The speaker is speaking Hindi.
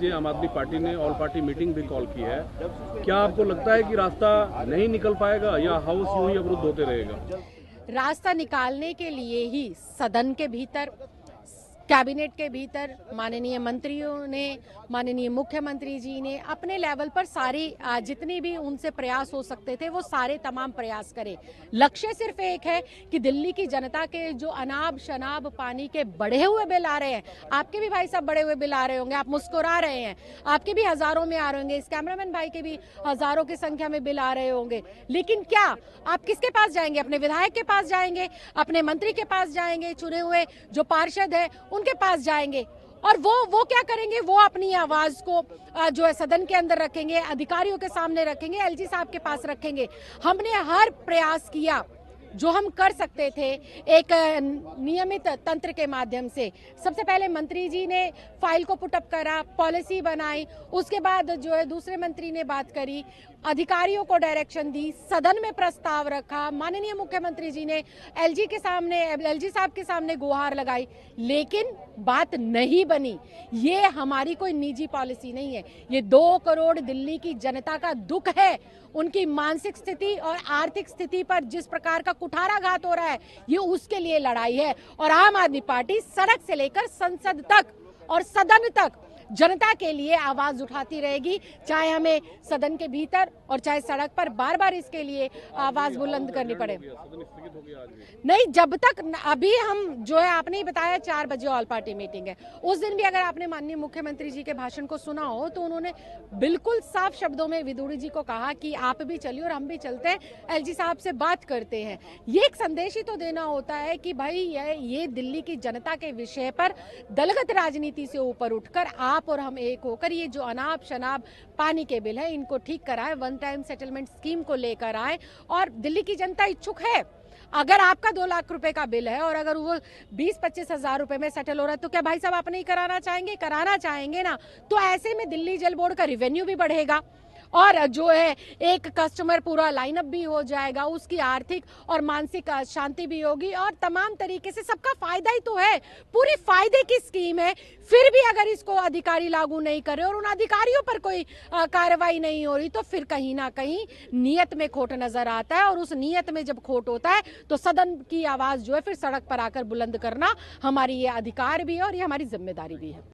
लीजिए आम आदमी पार्टी ने ऑल पार्टी मीटिंग भी कॉल की है, क्या आपको लगता है कि रास्ता नहीं निकल पाएगा या हाउस यूं ही अवरुद्ध होते रहेगा? रास्ता निकालने के लिए ही सदन के भीतर, कैबिनेट के भीतर माननीय मंत्रियों ने, माननीय मुख्यमंत्री जी ने अपने लेवल पर सारी जितनी भी उनसे प्रयास हो सकते थे वो सारे तमाम प्रयास करे। लक्ष्य सिर्फ एक है कि दिल्ली की जनता के जो अनाब शनाब पानी के बढ़े हुए बिल आ रहे हैं, आपके भी भाई साहब बढ़े हुए बिल आ रहे होंगे, आप मुस्कुरा रहे हैं, आपके भी हजारों में आ रहे होंगे, इस कैमरामैन भाई के भी हजारों की संख्या में बिल आ रहे होंगे, लेकिन क्या आप किसके पास जाएंगे? अपने विधायक के पास जाएंगे, अपने मंत्री के पास जाएंगे, चुने हुए जो पार्षद है उनके पास जाएंगे और वो क्या करेंगे? वो अपनी आवाज को जो है सदन के अंदर रखेंगे, अधिकारियों के सामने रखेंगे, एलजी साहब के पास रखेंगे। हमने हर प्रयास किया जो हम कर सकते थे एक नियमित तंत्र के माध्यम से। सबसे पहले मंत्री जी ने फाइल को पुटअप करा, पॉलिसी बनाई, उसके बाद जो है दूसरे मंत्री ने बात करी, अधिकारियों को डायरेक्शन दी, सदन में प्रस्ताव रखा, माननीय मुख्यमंत्री जी ने एलजी साहब के सामने गुहार लगाई, लेकिन बात नहीं बनी। ये हमारी कोई निजी पॉलिसी नहीं है, ये 2 करोड़ दिल्ली की जनता का दुख है। उनकी मानसिक स्थिति और आर्थिक स्थिति पर जिस प्रकार का कुठाराघात हो रहा है, ये उसके लिए लड़ाई है। और आम आदमी पार्टी सड़क से लेकर संसद तक और सदन तक जनता के लिए आवाज उठाती रहेगी, चाहे हमें सदन के भीतर और चाहे सड़क पर बार बार इसके लिए आवाज बुलंद करनी पड़े। नहीं, जब तक अभी हम जो है, आपने ही बताया 4 बजे ऑल पार्टी मीटिंग है, उस दिन भी अगर आपने माननीय मुख्यमंत्री जी के भाषण को सुना हो तो उन्होंने बिल्कुल साफ शब्दों में विदुड़ी जी को कहा कि आप भी चलिए और हम भी चलते हैं, एलजी साहब से बात करते हैं। ये एक संदेश ही तो देना होता है कि भाई ये दिल्ली की जनता के विषय पर दलगत राजनीति से ऊपर उठकर आप और हम एक होकर ये जो अनाप शनाप पानी के बिल है इनको ठीक कराएं, वन टाइम सेटलमेंट स्कीम को लेकर आए। और दिल्ली की जनता इच्छुक है। अगर आपका 2 लाख रुपए का बिल है और अगर वो 20-25 हजार रुपए में सेटल हो रहा है तो क्या भाई साहब आप नहीं कराना चाहेंगे? कराना चाहेंगे ना। तो ऐसे में दिल्ली जल बोर्ड का रिवेन्यू भी बढ़ेगा और जो है एक कस्टमर पूरा लाइनअप भी हो जाएगा, उसकी आर्थिक और मानसिक शांति भी होगी और तमाम तरीके से सबका फायदा ही तो है। पूरी फायदे की स्कीम है, फिर भी अगर इसको अधिकारी लागू नहीं कर रहे और उन अधिकारियों पर कोई कार्रवाई नहीं हो रही तो फिर कहीं ना कहीं नीयत में खोट नजर आता है। और उस नीयत में जब खोट होता है तो सदन की आवाज जो है फिर सड़क पर आकर बुलंद करना हमारी ये अधिकार भी है और ये हमारी जिम्मेदारी भी है।